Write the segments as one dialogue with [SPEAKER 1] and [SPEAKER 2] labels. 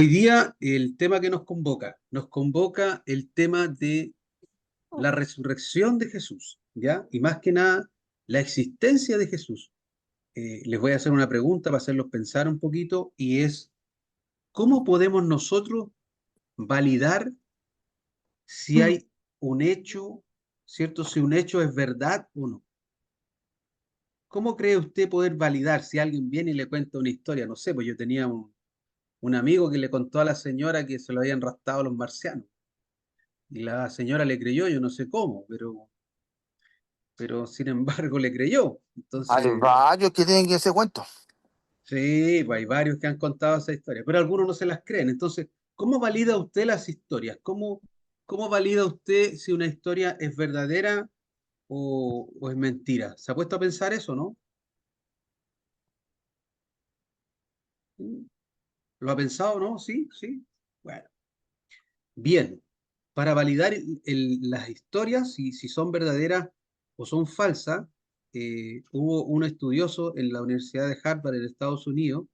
[SPEAKER 1] Hoy día el tema que nos convoca el tema de la resurrección de Jesús, ¿ya? Y más que nada, la existencia de Jesús. Les voy a hacer una pregunta para hacerlos pensar un poquito y es, ¿cómo podemos nosotros validar si
[SPEAKER 2] Mm.
[SPEAKER 1] hay un hecho, ¿cierto? Si un hecho es verdad o no. ¿Cómo cree usted poder validar si alguien viene y le cuenta una historia? No sé, pues yo tenía un amigo que le contó a la señora que se lo habían raptado los marcianos. Y la señora le creyó, yo no sé cómo, pero sin embargo le creyó.
[SPEAKER 2] Hay
[SPEAKER 1] Entonces,
[SPEAKER 2] varios que tienen ese cuento.
[SPEAKER 1] sí, pues hay varios que han contado esa historia, pero algunos no se las creen. Entonces, ¿cómo valida usted las historias? ¿Cómo valida usted si una historia es verdadera o es mentira? ¿Se ha puesto a pensar eso, no? ¿Mm? ¿Lo ha pensado, no? Sí, sí. Bueno, bien. Para validar las historias, si son verdaderas o son falsas, hubo un estudioso en la Universidad de Harvard en Estados Unidos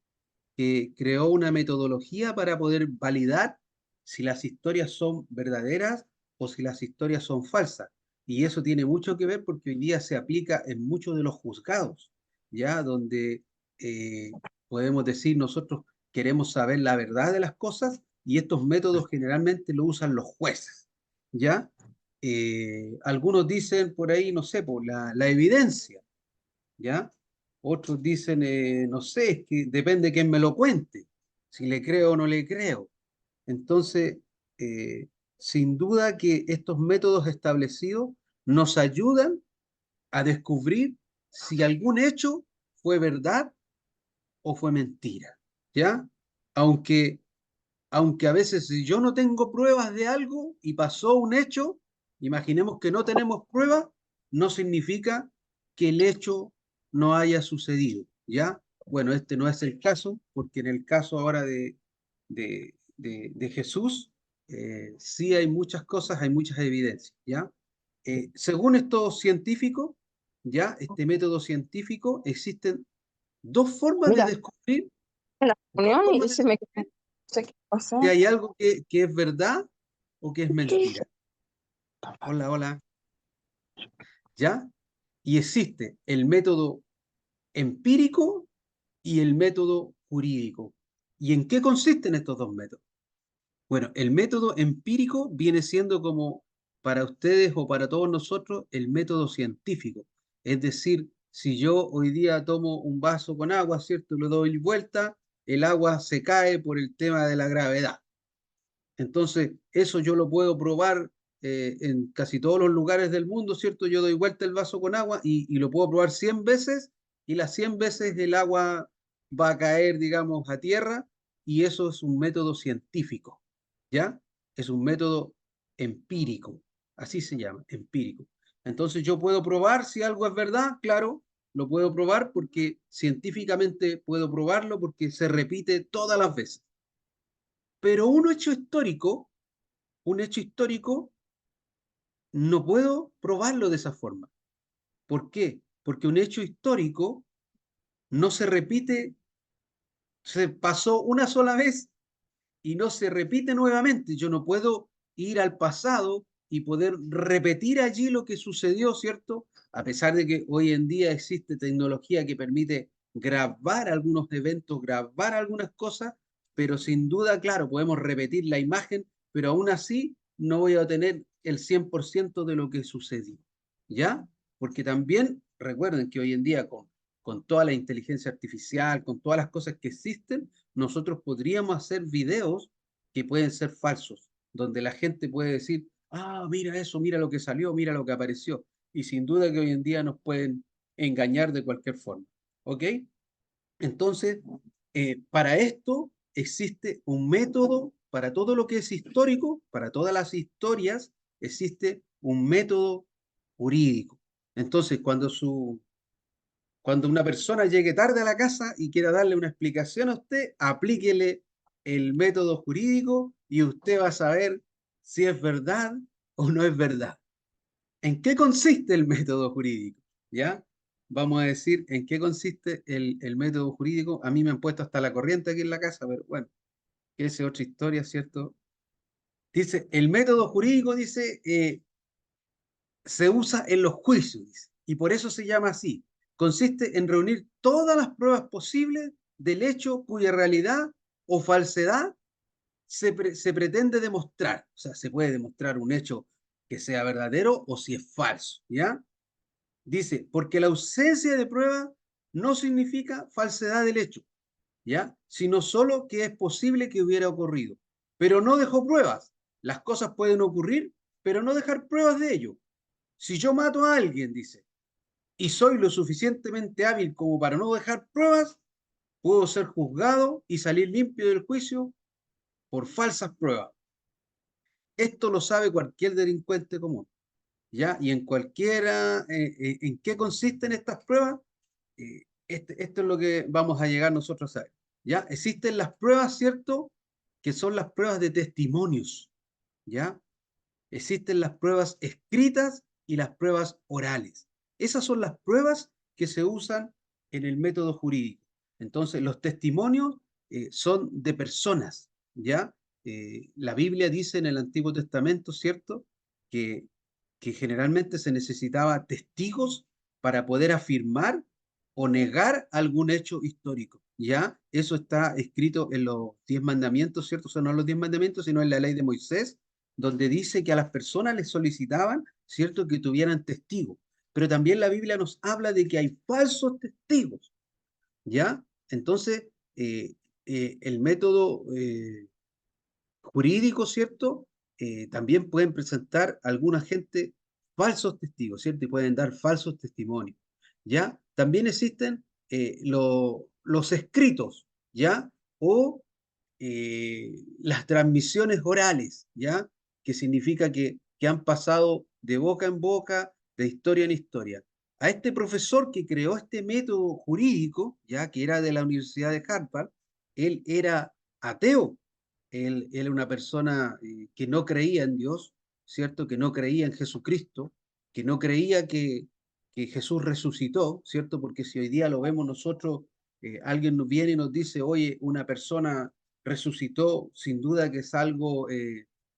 [SPEAKER 1] que creó una metodología para poder validar si las historias son verdaderas o si las historias son falsas. Y eso tiene mucho que ver porque hoy día se aplica en muchos de los juzgados, ¿ya? Donde podemos decir nosotros queremos saber la verdad de las cosas y estos métodos generalmente lo usan los jueces, ¿ya? Algunos dicen por ahí, no sé, por la evidencia, ¿ya? Otros dicen, no sé, es que depende de quién me lo cuente, si le creo o no le creo. Entonces, sin duda que estos métodos establecidos nos ayudan a descubrir si algún hecho fue verdad o fue mentira, ¿ya? Aunque, aunque a veces si yo no tengo pruebas de algo y pasó un hecho, imaginemos que no tenemos pruebas, no significa que el hecho no haya sucedido, ¿ya? Bueno, este no es el caso, porque en el caso ahora de Jesús, sí hay muchas cosas, hay muchas evidencias, ¿ya? Según estos científicos, ¿ya? Este método científico, existen dos formas de
[SPEAKER 2] Mira,
[SPEAKER 1] descubrir,
[SPEAKER 2] en la
[SPEAKER 1] dos
[SPEAKER 2] reunión y
[SPEAKER 1] formas de
[SPEAKER 2] se me
[SPEAKER 1] descubrir
[SPEAKER 2] no sé qué
[SPEAKER 1] si
[SPEAKER 2] pasó.
[SPEAKER 1] hay algo que es verdad o que es mentira. Hola, hola. ¿Ya? Y existe el método empírico y el método jurídico. ¿Y en qué consisten estos dos métodos? Bueno, el método empírico viene siendo como para ustedes o para todos nosotros el método científico. Es decir, si yo hoy día tomo un vaso con agua, ¿cierto? Le doy vuelta, el agua se cae por el tema de la gravedad. Entonces, eso yo lo puedo probar en casi todos los lugares del mundo, ¿cierto? Yo doy vuelta el vaso con agua y lo puedo probar 100 veces y las 100 veces el agua va a caer, digamos, a tierra y eso es un método científico, ¿ya? Es un método empírico, así se llama, empírico. Entonces, yo puedo probar si algo es verdad, claro, lo puedo probar porque científicamente puedo probarlo porque se repite todas las veces. Pero un hecho histórico, no puedo probarlo de esa forma. ¿Por qué? Porque un hecho histórico no se repite, se pasó una sola vez y no se repite nuevamente. Yo no puedo ir al pasado y poder repetir allí lo que sucedió, ¿cierto? A pesar de que hoy en día existe tecnología que permite grabar algunos eventos, grabar algunas cosas, pero sin duda, claro, podemos repetir la imagen, pero aún así no voy a tener el 100% de lo que sucedió, ¿ya? Porque también recuerden que hoy en día con toda la inteligencia artificial, con todas las cosas que existen, nosotros podríamos hacer videos que pueden ser falsos, donde la gente puede decir, ah, mira eso, mira lo que salió, mira lo que apareció. Y sin duda que hoy en día nos pueden engañar de cualquier forma. ¿Ok? Entonces, para esto existe un método, para todo lo que es histórico, para todas las historias, existe un método jurídico. Entonces, cuando una persona llegue tarde a la casa y quiera darle una explicación a usted, aplíquele el método jurídico y usted va a saber si es verdad o no es verdad. ¿En qué consiste el método jurídico? ¿Ya? Vamos a decir en qué consiste el método jurídico. A mí me han puesto hasta la corriente aquí en la casa, pero bueno, que esa es otra historia, ¿cierto? Dice, el método jurídico, dice, se usa en los juicios, dice, y por eso se llama así. Consiste en reunir todas las pruebas posibles del hecho cuya realidad o falsedad se pretende demostrar. O sea, se puede demostrar un hecho que sea verdadero o si es falso, ¿ya? Dice, porque la ausencia de prueba no significa falsedad del hecho, ¿ya? Sino solo que es posible que hubiera ocurrido. Pero no dejó pruebas. Las cosas pueden ocurrir, pero no dejar pruebas de ello. Si yo mato a alguien, dice, y soy lo suficientemente hábil como para no dejar pruebas, puedo ser juzgado y salir limpio del juicio por falsas pruebas. Esto lo sabe cualquier delincuente común, ¿ya? Y en cualquiera, ¿en qué consisten estas pruebas? Esto es lo que vamos a llegar nosotros a ver, ¿ya? Existen las pruebas, ¿cierto? Que son las pruebas de testimonios, ¿ya? Existen las pruebas escritas y las pruebas orales. Esas son las pruebas que se usan en el método jurídico. Entonces, los testimonios son de personas, ¿ya? La Biblia dice en el Antiguo Testamento, ¿cierto? Que, que generalmente se necesitaba testigos para poder afirmar o negar algún hecho histórico, ¿ya? Eso está escrito en los 10 mandamientos, ¿cierto? O sea, no en los 10 mandamientos, sino en la ley de Moisés, donde dice que a las personas les solicitaban, ¿cierto?, que tuvieran testigos. Pero también la Biblia nos habla de que hay falsos testigos, ¿ya? Entonces, el método jurídico, ¿cierto? También pueden presentar alguna gente falsos testigos, ¿cierto? Y pueden dar falsos testimonios, ¿ya? También existen los escritos, ¿ya? O las transmisiones orales, ¿ya? Que significa que han pasado de boca en boca, de historia en historia. A este profesor que creó este método jurídico, ya que era de la Universidad de Harvard, él era ateo, él era una persona que no creía en Dios, ¿cierto? Que no creía en Jesucristo, que no creía que Jesús resucitó, ¿cierto? Porque si hoy día lo vemos nosotros, alguien nos viene y nos dice, oye, una persona resucitó, sin duda que es algo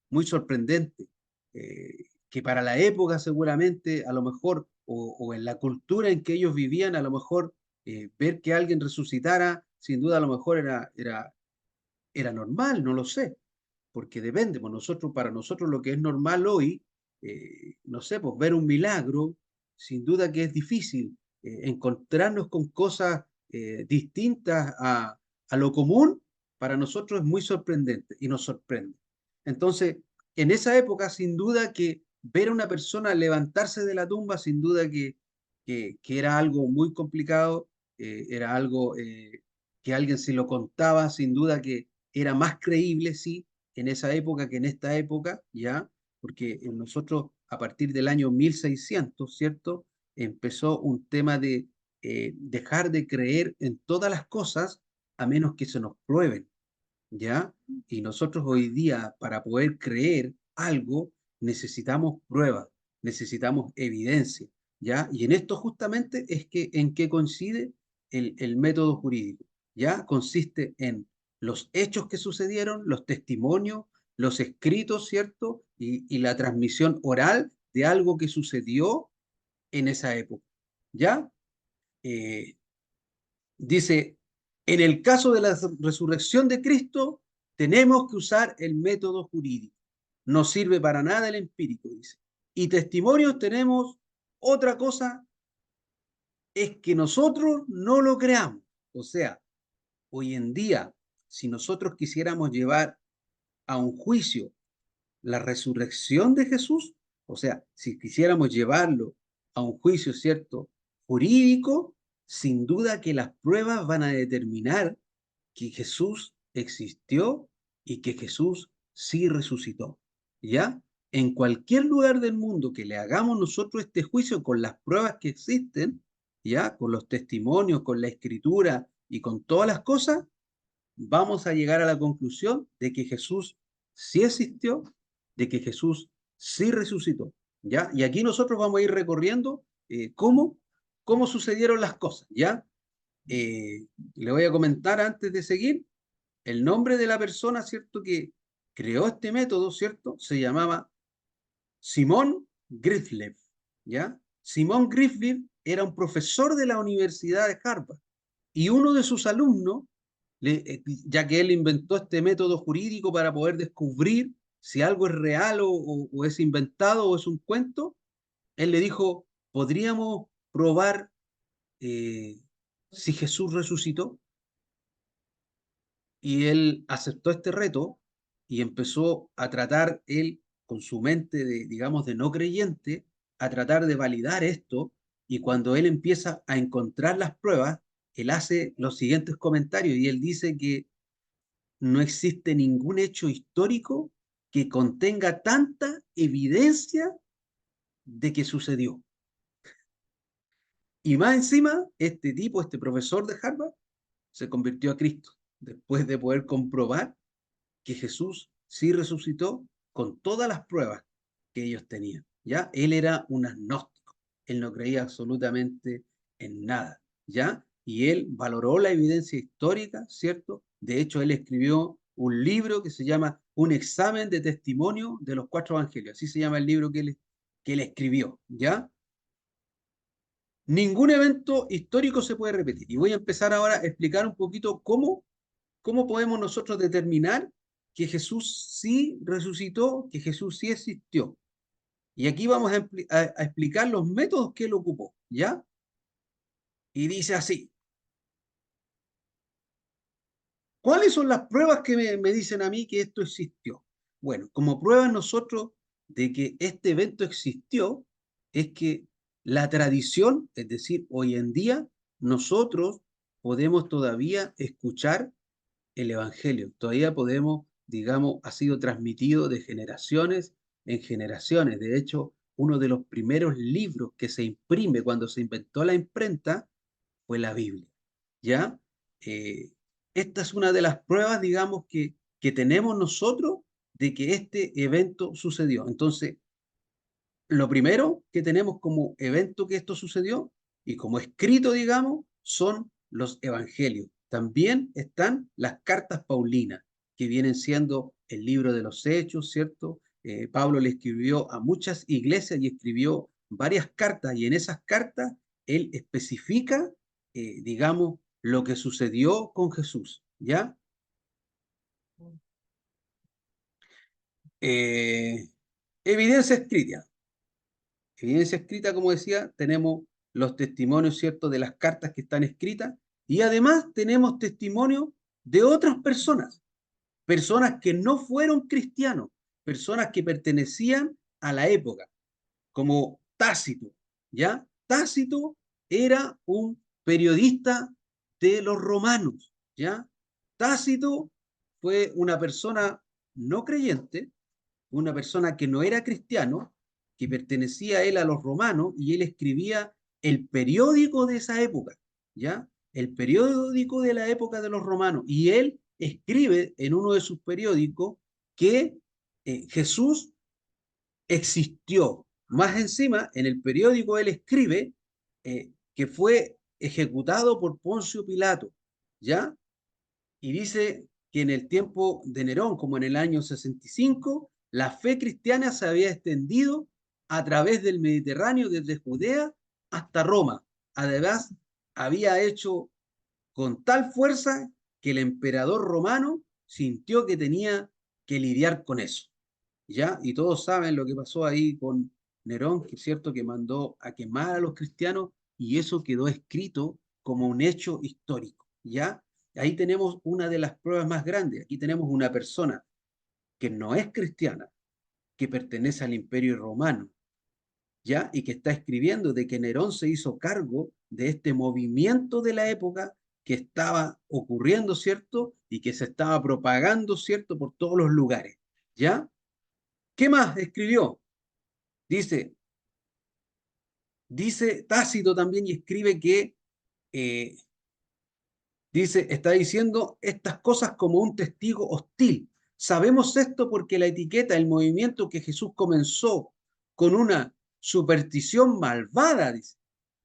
[SPEAKER 1] muy sorprendente, que para la época seguramente, a lo mejor, o en la cultura en que ellos vivían, a lo mejor ver que alguien resucitara, sin duda a lo mejor era normal, no lo sé, porque depende, pues nosotros, para nosotros lo que es normal hoy, no sé, pues ver un milagro, sin duda que es difícil, encontrarnos con cosas distintas a lo común, para nosotros es muy sorprendente y nos sorprende. Entonces, en esa época, sin duda que ver a una persona levantarse de la tumba, sin duda que era algo muy complicado, era algo que alguien se lo contaba, sin duda que era más creíble, sí, en esa época que en esta época, ¿ya? Porque nosotros a partir del año 1600, ¿cierto? Empezó un tema de dejar de creer en todas las cosas a menos que se nos prueben, ¿ya? Y nosotros hoy día, para poder creer algo, necesitamos pruebas, necesitamos evidencia, ¿ya? Y en esto justamente es que en qué coincide el método jurídico, ¿ya? Consiste en los hechos que sucedieron, los testimonios, los escritos, ¿cierto? Y la transmisión oral de algo que sucedió en esa época, ¿ya? Eh, Dice, en el caso de la resurrección de Cristo, tenemos que usar el método jurídico. No sirve para nada el empírico, dice. Y testimonios tenemos otra cosa, es que nosotros no lo creamos. O sea, hoy en día, si nosotros quisiéramos llevar a un juicio la resurrección de Jesús, o sea, si quisiéramos llevarlo a un juicio, ¿cierto? Jurídico, sin duda que las pruebas van a determinar que Jesús existió y que Jesús sí resucitó. ¿Ya? En cualquier lugar del mundo que le hagamos nosotros este juicio con las pruebas que existen, ¿ya? Con los testimonios, con la escritura y con todas las cosas, vamos a llegar a la conclusión de que Jesús sí existió, de que Jesús sí resucitó, ¿ya? Y aquí nosotros vamos a ir recorriendo cómo sucedieron las cosas, ¿ya? Le voy a comentar antes de seguir El nombre de la persona, ¿cierto?, que creó este método, ¿cierto?, se llamaba Simon Griffith, ¿ya? Simon Griffith era un profesor de la Universidad de Harvard y uno de sus alumnos, ya que él inventó este método jurídico para poder descubrir si algo es real o es inventado o es un cuento, él le dijo, ¿podríamos probar si Jesús resucitó? Y él aceptó este reto y empezó a tratar él con su mente de, digamos, de no creyente, a tratar de validar esto. Y cuando él empieza a encontrar las pruebas, él hace los siguientes comentarios y él dice que no existe ningún hecho histórico que contenga tanta evidencia de que sucedió. Y más encima, este tipo, este profesor de Harvard, se convirtió a Cristo después de poder comprobar que Jesús sí resucitó con todas las pruebas que ellos tenían. ¿Ya? Él era un agnóstico, él no creía absolutamente en nada, ¿ya? Y él valoró la evidencia histórica, ¿cierto? De hecho, él escribió un libro que se llama Un examen de testimonio de los cuatro evangelios, así se llama el libro que él escribió, ¿ya? Ningún evento histórico se puede repetir. Y voy a empezar ahora a explicar un poquito cómo podemos nosotros determinar que Jesús sí resucitó, que Jesús sí existió. Y aquí vamos a explicar los métodos que él ocupó, ¿ya? Y dice así, ¿cuáles son las pruebas que me dicen a mí que esto existió? Bueno, como pruebas nosotros de que este evento existió, es que la tradición, es decir, hoy en día, nosotros podemos todavía escuchar el Evangelio. Todavía podemos, digamos, ha sido transmitido de generaciones en generaciones. De hecho, uno de los primeros libros que se imprime cuando se inventó la imprenta fue la Biblia. ¿Ya? Eh, Esta es una de las pruebas, digamos, que tenemos nosotros de que este evento sucedió. Entonces, lo primero que tenemos como evento que esto sucedió y como escrito, digamos, son los evangelios. También están las cartas paulinas, que vienen siendo el libro de los Hechos, ¿cierto? Pablo le escribió a muchas iglesias y escribió varias cartas y en esas cartas él especifica, digamos, lo que sucedió con Jesús, ¿ya? Eh, Evidencia escrita. Evidencia escrita, como decía, tenemos los testimonios, ¿cierto?, de las cartas que están escritas y además tenemos testimonios de otras personas, personas que no fueron cristianos, personas que pertenecían a la época, como Tácito, ¿ya? Tácito era un periodista de los romanos, ¿ya? Tácito fue una persona no creyente, una persona que no era cristiano, que pertenecía él a los romanos y él escribía el periódico de esa época, ¿ya? El periódico de la época de los romanos. Y él escribe en uno de sus periódicos que Jesús existió. Más encima, en el periódico él escribe que fue ejecutado por Poncio Pilato, ¿ya? Y dice que en el tiempo de Nerón, como en el año 65, la fe cristiana se había extendido a través del Mediterráneo, desde Judea hasta Roma. Además, había hecho con tal fuerza que el emperador romano sintió que tenía que lidiar con eso. ¿Ya? Y todos saben lo que pasó ahí con Nerón, que es cierto que mandó a quemar a los cristianos y eso quedó escrito como un hecho histórico, ¿ya? Ahí tenemos una de las pruebas más grandes. Aquí tenemos una persona que no es cristiana, que pertenece al Imperio Romano, ¿ya? Y que está escribiendo de que Nerón se hizo cargo de este movimiento de la época que estaba ocurriendo, ¿cierto? Y que se estaba propagando, ¿cierto? Por todos los lugares, ¿ya? ¿Qué más escribió? Dice, dice Tácito también y escribe que, eh, dice, está diciendo estas cosas como un testigo hostil. Sabemos esto porque la etiqueta, el movimiento que Jesús comenzó con una superstición malvada, dice,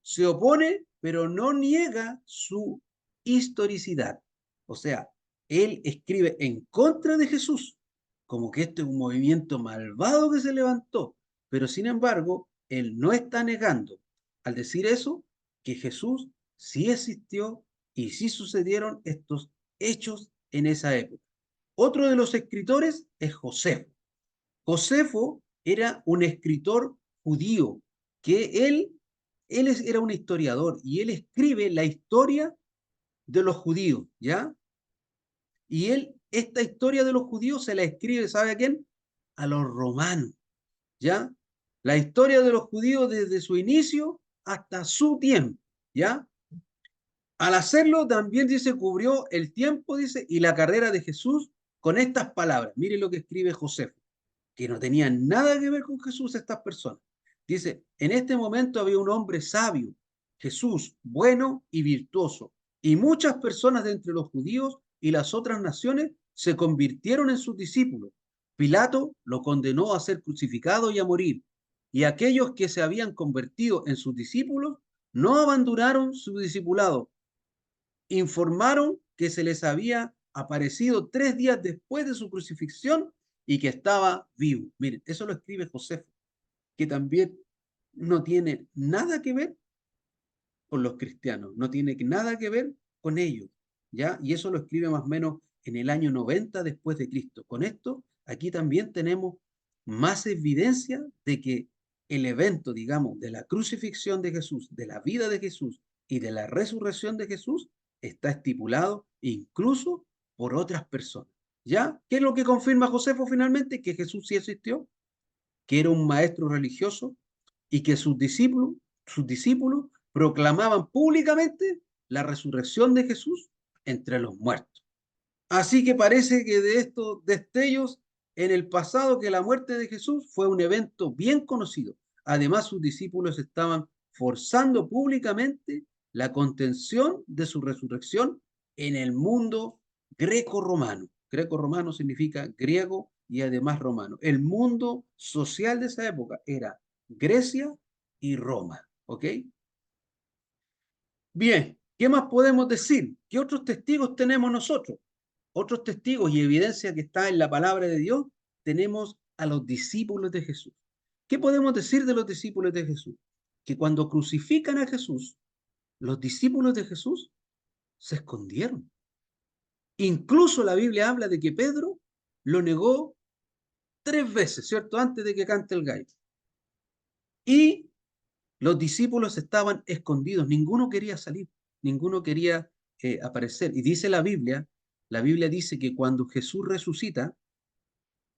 [SPEAKER 1] se opone, pero no niega su historicidad. O sea, él escribe en contra de Jesús, como que este es un movimiento malvado que se levantó, pero sin embargo, él no está negando, al decir eso, que Jesús sí existió y sí sucedieron estos hechos en esa época. Otro de los escritores es Josefo. Josefo era un escritor judío, que era un historiador y él escribe la historia de los judíos, ¿ya? Y él, esta historia de los judíos se la escribe, ¿sabe a quién? A los romanos, ¿ya? La historia de los judíos desde su inicio hasta su tiempo, ¿ya? Al hacerlo también dice, cubrió el tiempo, dice, y la carrera de Jesús con estas palabras. Mire lo que escribe José, que no tenían nada que ver con Jesús estas personas. Dice, en este momento había un hombre sabio, Jesús, bueno y virtuoso, y muchas personas de entre los judíos y las otras naciones se convirtieron en sus discípulos. Pilato lo condenó a ser crucificado y a morir, y aquellos que se habían convertido en sus discípulos no abandonaron su discipulado, informaron que se les había aparecido 3 días después de su crucifixión y que estaba vivo. Miren, eso lo escribe José, que también no tiene nada que ver con los cristianos, no tiene nada que ver con ellos, ¿ya? Y eso lo escribe más o menos en el año 90 después de Cristo. Con esto, aquí también tenemos más evidencia de que el evento, digamos, de la crucifixión de Jesús, de la vida de Jesús y de la resurrección de Jesús está estipulado incluso por otras personas. ¿Ya? ¿Qué es lo que confirma Josefo finalmente? Que Jesús sí existió, que era un maestro religioso y que sus discípulos proclamaban públicamente la resurrección de Jesús entre los muertos. Así que parece que de estos destellos en el pasado, que la muerte de Jesús fue un evento bien conocido. Además, sus discípulos estaban forzando públicamente la contención de su resurrección en el mundo greco-romano. Greco-romano significa griego y además romano. El mundo social de esa época era Grecia y Roma. ¿Ok? Bien, ¿qué más podemos decir? ¿Qué otros testigos tenemos nosotros? Otros testigos y evidencia que está en la palabra de Dios, tenemos a los discípulos de Jesús. ¿Qué podemos decir de los discípulos de Jesús? Que cuando crucifican a Jesús, los discípulos de Jesús se escondieron. Incluso la Biblia habla de que Pedro lo negó 3 veces, ¿cierto? Antes de que cante el gallo. Y los discípulos estaban escondidos, ninguno quería salir, ninguno quería aparecer. Y dice la Biblia dice que cuando Jesús resucita,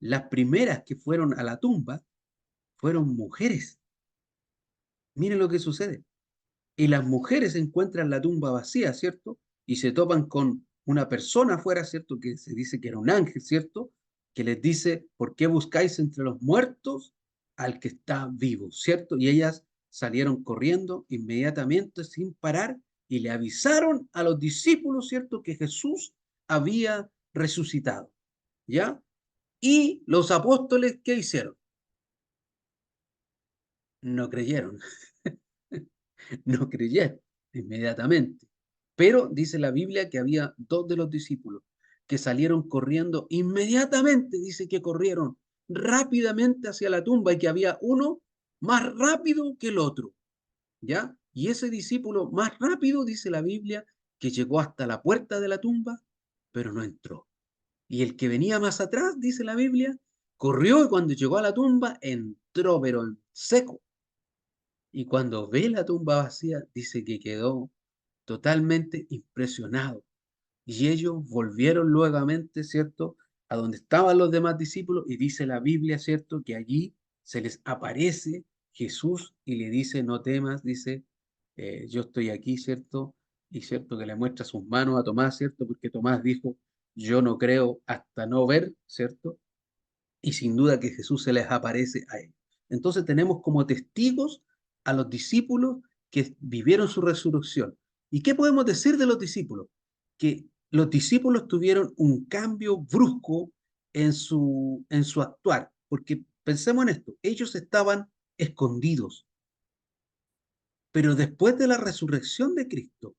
[SPEAKER 1] las primeras que fueron a la tumba fueron mujeres. Miren lo que sucede. Y las mujeres encuentran la tumba vacía, ¿cierto? Y se topan con una persona afuera, ¿cierto? Que se dice que era un ángel, ¿cierto? Que les dice, ¿por qué buscáis entre los muertos al que está vivo? ¿Cierto? Y ellas salieron corriendo inmediatamente sin parar y le avisaron a los discípulos, ¿cierto? Que Jesús había resucitado, ¿ya? Y los apóstoles, ¿qué hicieron? No creyeron. No creyeron inmediatamente. Pero dice la Biblia que había 2 de los discípulos que salieron corriendo inmediatamente, dice que corrieron rápidamente hacia la tumba y que había uno más rápido que el otro, ¿ya? Y ese discípulo más rápido, dice la Biblia, que llegó hasta la puerta de la tumba, pero no entró. Y el que venía más atrás, dice la Biblia, corrió y cuando llegó a la tumba, entró, pero en seco. Y cuando ve la tumba vacía, dice que quedó totalmente impresionado. Y ellos volvieron nuevamente, ¿cierto?, a donde estaban los demás discípulos y dice la Biblia, ¿cierto?, que allí se les aparece Jesús y le dice, no temas, dice, yo estoy aquí, ¿cierto? Y cierto que le muestra sus manos a Tomás, ¿cierto? Porque Tomás dijo, yo no creo hasta no ver, ¿cierto? Y sin duda que Jesús se les aparece a ellos. Entonces tenemos como testigos a los discípulos que vivieron su resurrección. ¿Y qué podemos decir de los discípulos? Que los discípulos tuvieron un cambio brusco en su actuar, porque pensemos en esto, ellos estaban escondidos, pero después de la resurrección de Cristo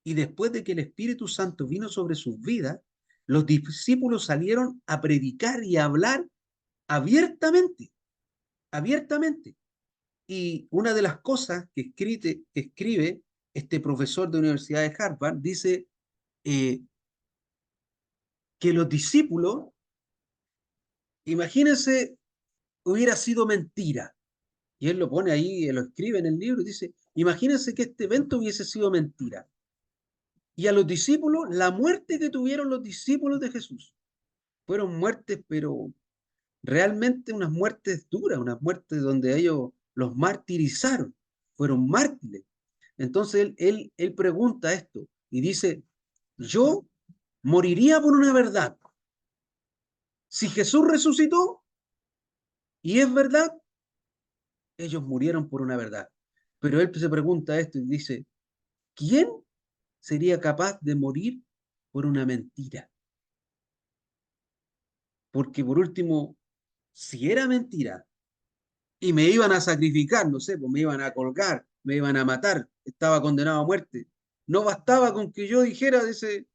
[SPEAKER 1] y después de que el Espíritu Santo vino sobre sus vidas, Los discípulos salieron a predicar y a hablar abiertamente, abiertamente. Y una de las cosas que escribe este profesor de Universidad de Harvard dice eh, que los discípulos, imagínense, hubiera sido mentira. Y él lo pone ahí, él lo escribe en el libro y dice, imagínense que este evento hubiese sido mentira. Y a los discípulos, la muerte que tuvieron los discípulos de Jesús, fueron muertes, pero realmente unas muertes duras, unas muertes donde ellos los martirizaron, fueron mártires. Entonces él pregunta esto y dice, yo moriría por una verdad. Si Jesús resucitó y es verdad, ellos murieron por una verdad. Pero él se pregunta esto y dice, ¿quién sería capaz de morir por una mentira? Porque por último, si era mentira y me iban a sacrificar, no sé, pues me iban a colgar, me iban a matar, estaba condenado a muerte, no bastaba con que yo dijera, dice,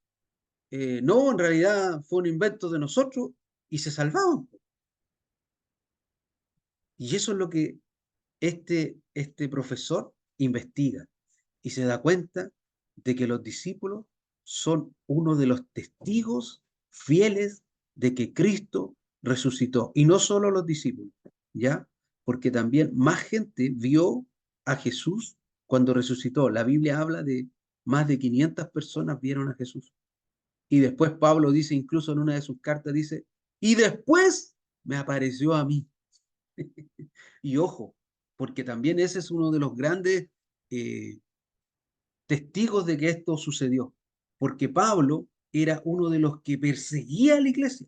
[SPEAKER 1] no, en realidad fue un invento de nosotros y se salvaban. Y eso es lo que este profesor investiga y se da cuenta de que los discípulos son uno de los testigos fieles de que Cristo resucitó. Y no solo los discípulos, ¿ya? Porque también más gente vio a Jesús cuando resucitó. La Biblia habla de más de 500 personas vieron a Jesús. Y después Pablo dice, incluso en una de sus cartas, dice, y después me apareció a mí. Y ojo, porque también ese es uno de los grandes eh, testigos de que esto sucedió, porque Pablo era uno de los que perseguía a la iglesia,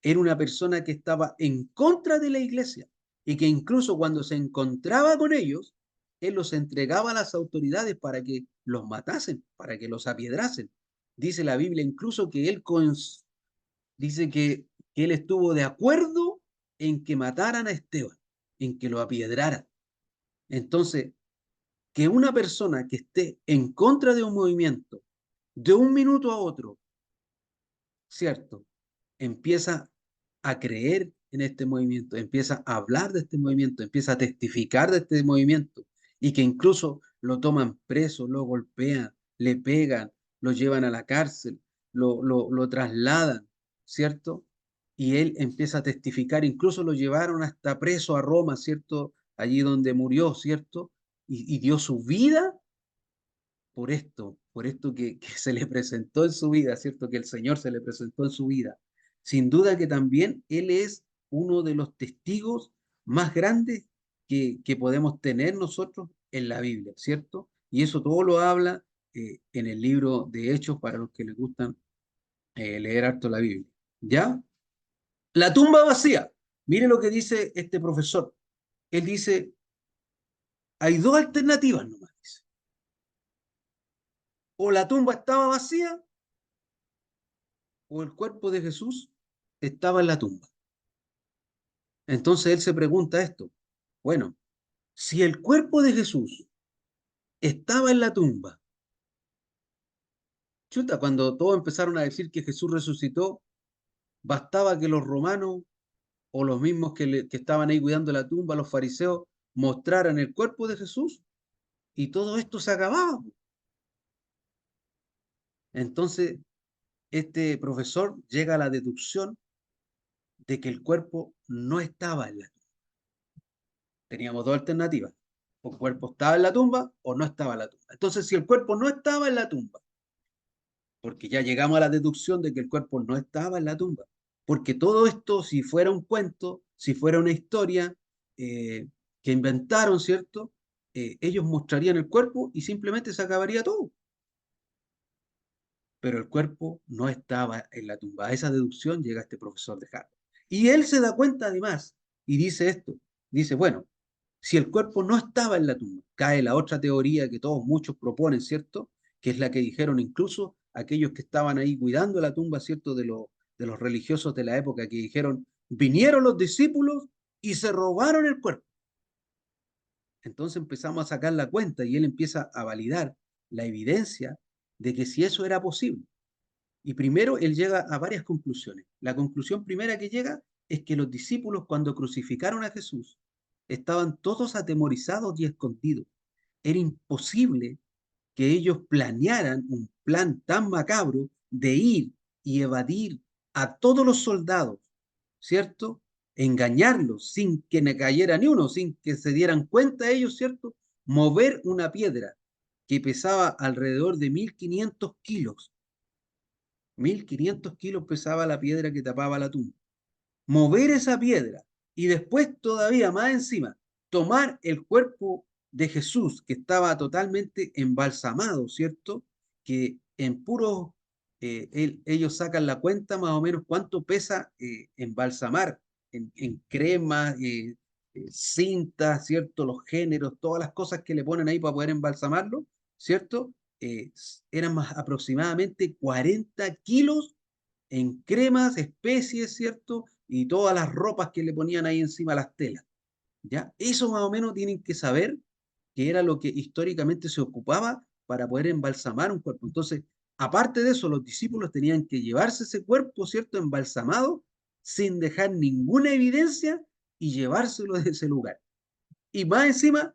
[SPEAKER 1] era una persona que estaba en contra de la iglesia y que incluso cuando se encontraba con ellos, él los entregaba a las autoridades para que los matasen, para que los apiedrasen. Dice la Biblia incluso que dice que él estuvo de acuerdo en que mataran a Esteban, en que lo apiedraran. Entonces, que una persona que esté en contra de un movimiento, de un minuto a otro, ¿cierto? Empieza a creer en este movimiento, empieza a hablar de este movimiento, empieza a testificar de este movimiento y que incluso lo toman preso, lo golpean, le pegan, lo llevan a la cárcel, lo trasladan, ¿cierto? Y él empieza a testificar, incluso lo llevaron hasta preso a Roma, ¿cierto? Allí donde murió, ¿cierto? Y dio su vida por esto que se le presentó en su vida, ¿cierto? Que el Señor se le presentó en su vida. Sin duda que también Él es uno de los testigos más grandes que podemos tener nosotros en la Biblia, ¿cierto? Y eso todo lo habla en el libro de Hechos para los que les gustan leer harto la Biblia. ¿Ya? La tumba vacía. Mire lo que dice este profesor. Él dice, hay dos alternativas nomás. Dice. O la tumba estaba vacía o el cuerpo de Jesús estaba en la tumba. Entonces él se pregunta esto, bueno, si el cuerpo de Jesús estaba en la tumba, chuta, cuando todos empezaron a decir que Jesús resucitó, bastaba que los romanos o los mismos que estaban ahí cuidando la tumba, los fariseos, mostraran el cuerpo de Jesús y todo esto se acababa. Entonces, este profesor llega a la deducción de que el cuerpo no estaba en la tumba. Teníamos dos alternativas. O el cuerpo estaba en la tumba o no estaba en la tumba. Entonces, si el cuerpo no estaba en la tumba, porque ya llegamos a la deducción de que el cuerpo no estaba en la tumba, porque todo esto, si fuera un cuento, si fuera una historia que inventaron, ¿cierto? Ellos mostrarían el cuerpo y simplemente se acabaría todo. Pero el cuerpo no estaba en la tumba. A esa deducción llega este profesor de Harvard. Y él se da cuenta además y dice esto, dice, bueno, si el cuerpo no estaba en la tumba, cae la otra teoría que todos muchos proponen, ¿cierto? Que es la que dijeron incluso aquellos que estaban ahí cuidando la tumba, ¿cierto? De los religiosos de la época, que dijeron, vinieron los discípulos y se robaron el cuerpo. Entonces empezamos a sacar la cuenta y él empieza a validar la evidencia de que si eso era posible. Y primero él llega a varias conclusiones. La conclusión primera que llega es que los discípulos cuando crucificaron a Jesús estaban todos atemorizados y escondidos. Era imposible que ellos planearan un plan tan macabro de ir y evadir a todos los soldados, ¿cierto? Engañarlos sin que ne cayera ni uno, sin que se dieran cuenta ellos, ¿cierto? Mover una piedra que pesaba alrededor de 1500 kilos. 1500 kilos pesaba la piedra que tapaba la tumba. Mover esa piedra y después todavía más encima, tomar el cuerpo de Jesús que estaba totalmente embalsamado, ¿cierto? Que en puro, ellos sacan la cuenta más o menos cuánto pesa embalsamar en crema, cinta, ¿cierto? Los géneros, todas las cosas que le ponen ahí para poder embalsamarlo, ¿cierto? Eh, Eran más aproximadamente 40 kilos en cremas, especies, ¿cierto? Y todas las ropas que le ponían ahí encima a las telas, ¿ya? Eso más o menos tienen que saber que era lo que históricamente se ocupaba para poder embalsamar un cuerpo. Entonces, aparte de eso, los discípulos tenían que llevarse ese cuerpo, ¿cierto? Embalsamado, sin dejar ninguna evidencia y llevárselo de ese lugar. Y más encima,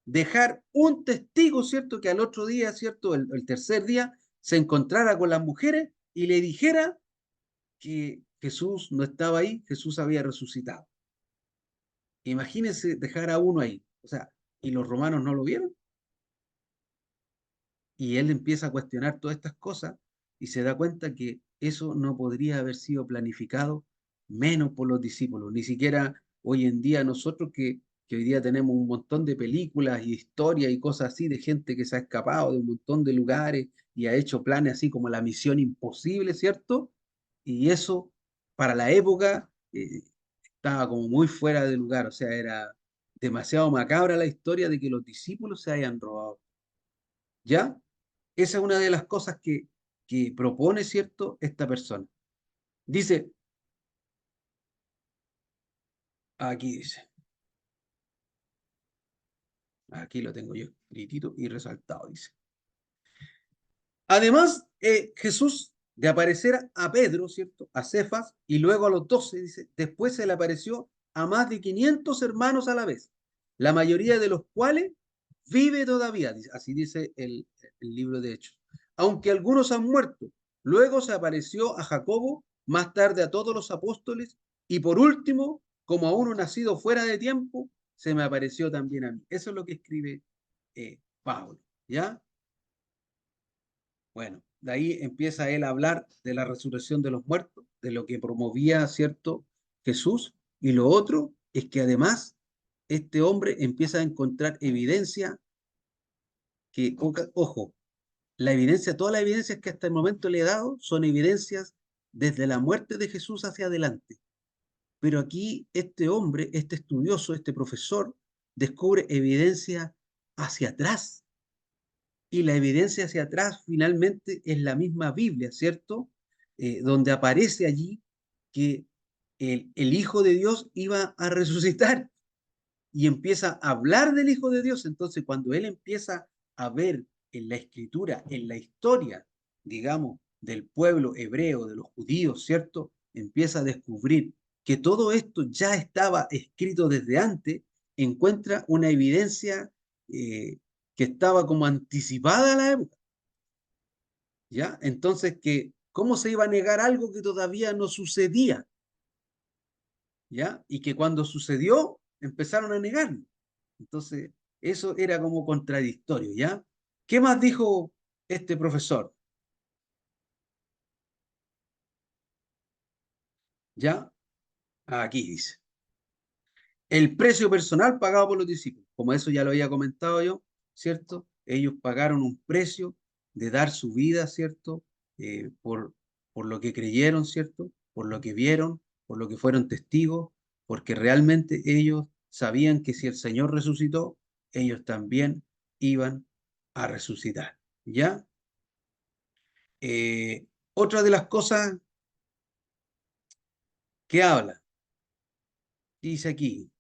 [SPEAKER 1] dejar un testigo, ¿cierto? Que al otro día, ¿cierto? El tercer día, se encontrara con las mujeres y le dijera que Jesús no estaba ahí, Jesús había resucitado. Imagínense dejar a uno ahí, o sea, y los romanos no lo vieron, y él empieza a cuestionar todas estas cosas y se da cuenta que eso no podría haber sido planificado, menos por los discípulos, ni siquiera hoy en día nosotros que hoy día tenemos un montón de películas y historias y cosas así de gente que se ha escapado de un montón de lugares y ha hecho planes así como la misión imposible, ¿cierto? Y eso para la época estaba como muy fuera de lugar, o sea, era demasiado macabra la historia de que los discípulos se hayan robado. ¿Ya? Esa es una de las cosas que propone, ¿cierto?, esta persona. Dice, aquí dice, aquí lo tengo yo escritito y resaltado, dice. Además, Jesús de aparecer a Pedro, ¿cierto?, a Cefas y luego a los 12, dice, después se le apareció a más de 500 hermanos a la vez, la mayoría de los cuales vive todavía, así dice el libro de Hechos. Aunque algunos han muerto, luego se apareció a Jacobo, más tarde a todos los apóstoles, y por último, como a uno nacido fuera de tiempo, se me apareció también a mí. Eso es lo que escribe Pablo, ¿ya? Bueno, de ahí empieza él a hablar de la resurrección de los muertos, de lo que promovía, ¿cierto?, Jesús. Y lo otro es que además este hombre empieza a encontrar evidencia que, ojo, la evidencia, todas las evidencias que hasta el momento le he dado son evidencias desde la muerte de Jesús hacia adelante. Pero aquí este hombre, este estudioso, este profesor, descubre evidencia hacia atrás. Y la evidencia hacia atrás finalmente es la misma Biblia, ¿cierto? Donde aparece allí que el Hijo de Dios iba a resucitar y empieza a hablar del Hijo de Dios. Entonces, cuando él empieza a ver en la escritura, en la historia, digamos, del pueblo hebreo, de los judíos, ¿cierto? Empieza a descubrir que todo esto ya estaba escrito desde antes, encuentra una evidencia que estaba como anticipada a la época, ¿ya? Entonces, ¿cómo se iba a negar algo que todavía no sucedía? ¿Ya? Y que cuando sucedió, empezaron a negarlo. Entonces, eso era como contradictorio, ¿ya? ¿Qué más dijo este profesor? ¿Ya? Aquí dice. El precio personal pagado por los discípulos. Como eso ya lo había comentado yo, ¿cierto? Ellos pagaron un precio de dar su vida, ¿cierto? Por lo que creyeron, ¿cierto? Por lo que vieron, por lo que fueron testigos, porque realmente ellos sabían que si el Señor resucitó, ellos también iban a resucitar, ¿ya? Otra de las cosas que habla, dice aquí,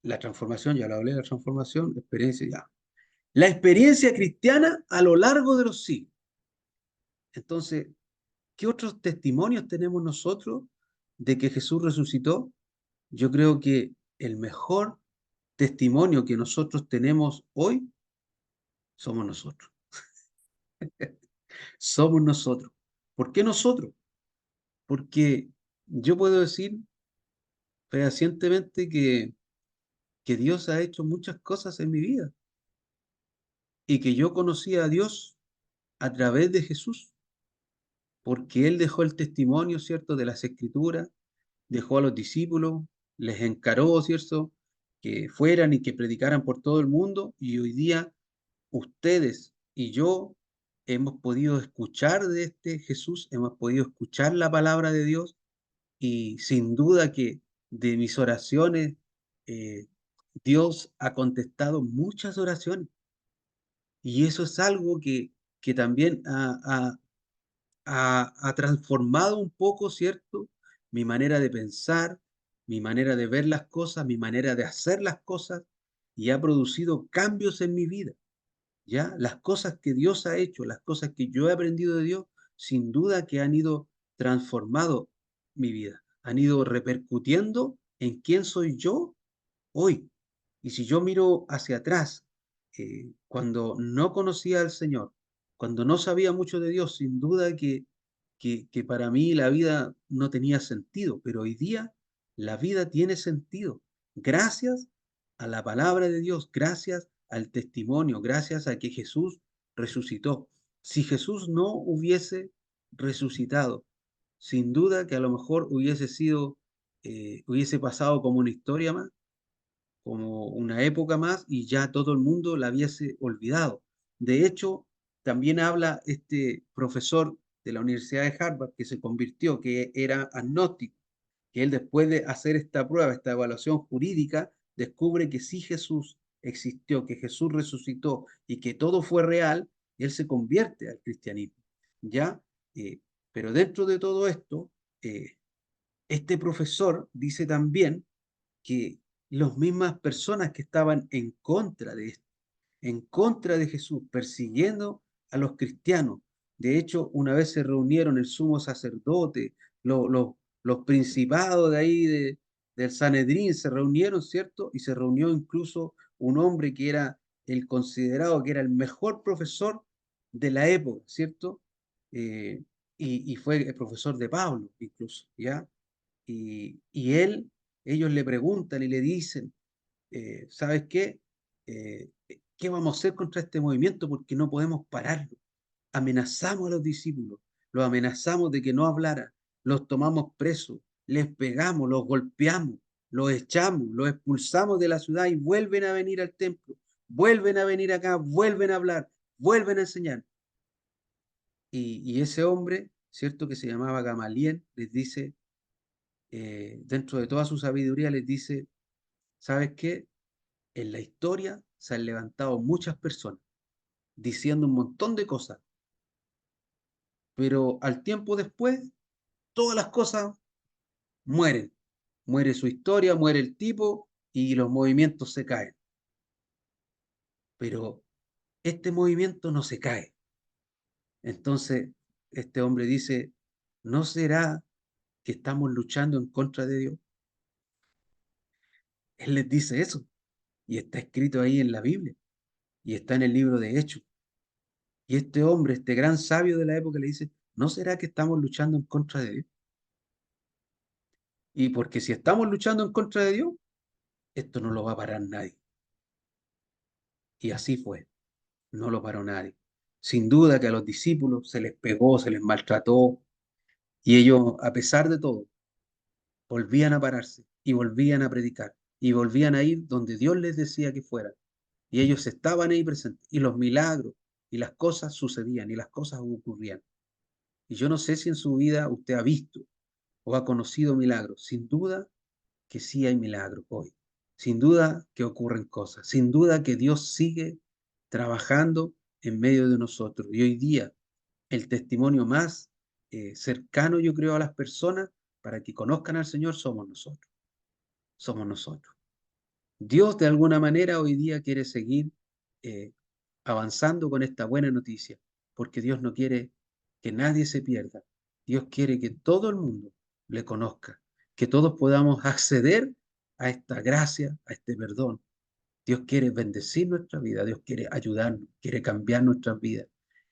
[SPEAKER 1] la transformación, ya lo hablé, la transformación, la experiencia, ya. La experiencia cristiana a lo largo de los siglos. Entonces, ¿qué otros testimonios tenemos nosotros de que Jesús resucitó? Yo creo que el mejor testimonio que nosotros tenemos hoy somos nosotros. Somos nosotros. ¿Por qué nosotros? Porque yo puedo decir fehacientemente que Dios ha hecho muchas cosas en mi vida y que yo conocí a Dios a través de Jesús, porque Él dejó el testimonio, ¿cierto?, de las Escrituras, dejó a los discípulos, les encaró, ¿cierto?, que fueran y que predicaran por todo el mundo, y hoy día ustedes y yo hemos podido escuchar de este Jesús, hemos podido escuchar la palabra de Dios, y sin duda que de mis oraciones, eh, Dios ha contestado muchas oraciones, y eso es algo que también ha transformado un poco, ¿cierto? Mi manera de pensar, mi manera de ver las cosas, mi manera de hacer las cosas, y ha producido cambios en mi vida, ¿ya? Las cosas que Dios ha hecho, las cosas que yo he aprendido de Dios, sin duda que han ido transformando mi vida, han ido repercutiendo en quién soy yo hoy. Y si yo miro hacia atrás, cuando no conocía al Señor, cuando no sabía mucho de Dios, sin duda que para mí la vida no tenía sentido, pero hoy día la vida tiene sentido. Gracias a la palabra de Dios, gracias al testimonio, gracias a que Jesús resucitó. Si Jesús no hubiese resucitado, sin duda que a lo mejor hubiese sido, hubiese pasado como una historia más, como una época más y ya todo el mundo la hubiese olvidado. De hecho, también habla este profesor de la Universidad de Harvard que se convirtió, que era agnóstico, que él después de hacer esta prueba, esta evaluación jurídica, descubre que sí Jesús existió, que Jesús resucitó y que todo fue real, y él se convierte al cristianismo. ¿Ya? Eh, pero dentro de todo esto, este profesor dice también que las mismas personas que estaban en contra de esto, en contra de Jesús, persiguiendo a los cristianos. De hecho, una vez se reunieron el sumo sacerdote, los principados de ahí del Sanedrín, se reunieron, ¿cierto? Y se reunió incluso un hombre que era el considerado que era el mejor profesor de la época, ¿cierto? Eh, y fue el profesor de Pablo, incluso, ¿ya? Y ellos le preguntan y le dicen, ¿sabes qué? ¿Qué vamos a hacer contra este movimiento? Porque no podemos pararlo. Amenazamos a los discípulos, los amenazamos de que no hablaran, los tomamos presos, les pegamos, los golpeamos, los echamos, los expulsamos de la ciudad y vuelven a venir al templo, vuelven a venir acá, vuelven a hablar, vuelven a enseñar. Y ese hombre, ¿cierto? Que se llamaba Gamaliel, les dice, dentro de toda su sabiduría, les dice, ¿sabes qué? En la historia se han levantado muchas personas diciendo un montón de cosas, pero al tiempo después, todas las cosas mueren. Muere su historia, muere el tipo y los movimientos se caen. Pero este movimiento no se cae. Entonces, este hombre dice, ¿no será que estamos luchando en contra de Dios? Él les dice eso y está escrito ahí en la Biblia y está en el libro de Hechos. Y este hombre, este gran sabio de la época, le dice, ¿no será que estamos luchando en contra de Dios? Y porque si estamos luchando en contra de Dios, esto no lo va a parar nadie. Y así fue, no lo paró nadie. Sin duda que a los discípulos se les pegó, se les maltrató, y ellos, a pesar de todo, volvían a pararse y volvían a predicar y volvían a ir donde Dios les decía que fueran. Y ellos estaban ahí presentes y los milagros y las cosas sucedían y las cosas ocurrían. Y yo no sé si en su vida usted ha visto o ha conocido milagros. Sin duda que sí hay milagros hoy. Sin duda que ocurren cosas. Sin duda que Dios sigue trabajando en medio de nosotros. Y hoy día el testimonio más cercano, yo creo, a las personas para que conozcan al Señor somos nosotros. Somos nosotros. Dios de alguna manera hoy día quiere seguir eh, avanzando con esta buena noticia, porque Dios no quiere que nadie se pierda. Dios quiere que todo el mundo le conozca, que todos podamos acceder a esta gracia, a este perdón. Dios quiere bendecir nuestra vida, Dios quiere ayudarnos, quiere cambiar nuestras vidas,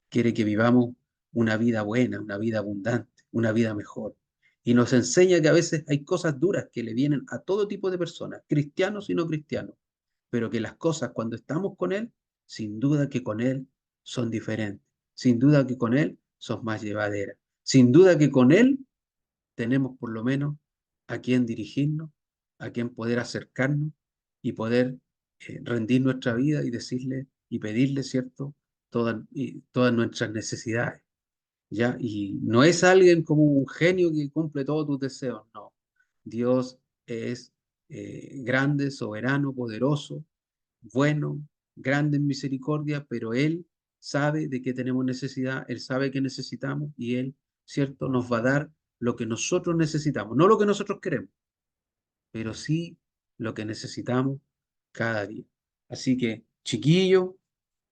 [SPEAKER 1] quiere que vivamos una vida buena, una vida abundante, una vida mejor. Y nos enseña que a veces hay cosas duras que le vienen a todo tipo de personas, cristianos y no cristianos, pero que las cosas cuando estamos con Él, sin duda que con Él son diferentes, sin duda que con Él son más llevaderas, sin duda que con Él tenemos por lo menos a quien dirigirnos, a quien poder acercarnos y poder rendir nuestra vida y decirle y pedirle, ¿cierto? Todas nuestras necesidades, ¿ya? Y no es alguien como un genio que cumple todos tus deseos, no. Dios es grande, soberano, poderoso, bueno, grande en misericordia, pero Él sabe de qué tenemos necesidad, Él sabe que necesitamos y Él, ¿cierto?, nos va a dar lo que nosotros necesitamos, no lo que nosotros queremos, pero sí lo que necesitamos cada día. Así que, chiquillo,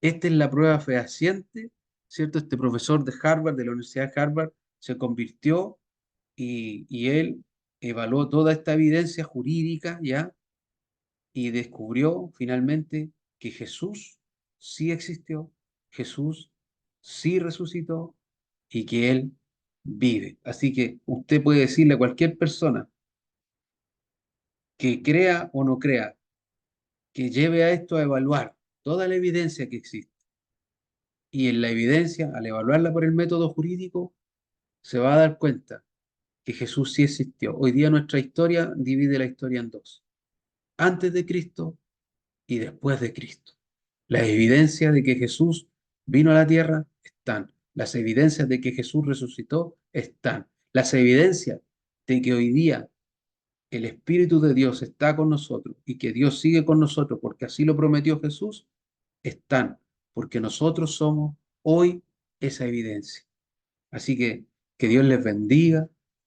[SPEAKER 1] esta es la prueba fehaciente, ¿cierto? Este profesor de Harvard, de la Universidad de Harvard, se convirtió y él evaluó toda esta evidencia jurídica, ¿ya? Y descubrió finalmente que Jesús sí existió, Jesús sí resucitó y que Él vive. Así que usted puede decirle a cualquier persona que crea o no crea, que lleve a esto a evaluar toda la evidencia que existe. Y en la evidencia, al evaluarla por el método jurídico, se va a dar cuenta que Jesús sí existió. Hoy día nuestra historia divide la historia en dos: antes de Cristo y después de Cristo. Las evidencias de que Jesús vino a la tierra están. Las evidencias de que Jesús resucitó están. Las evidencias de que hoy día el Espíritu de Dios está con nosotros y que Dios sigue con nosotros porque así lo prometió Jesús están. Porque nosotros somos hoy esa evidencia. Así que Dios les bendiga,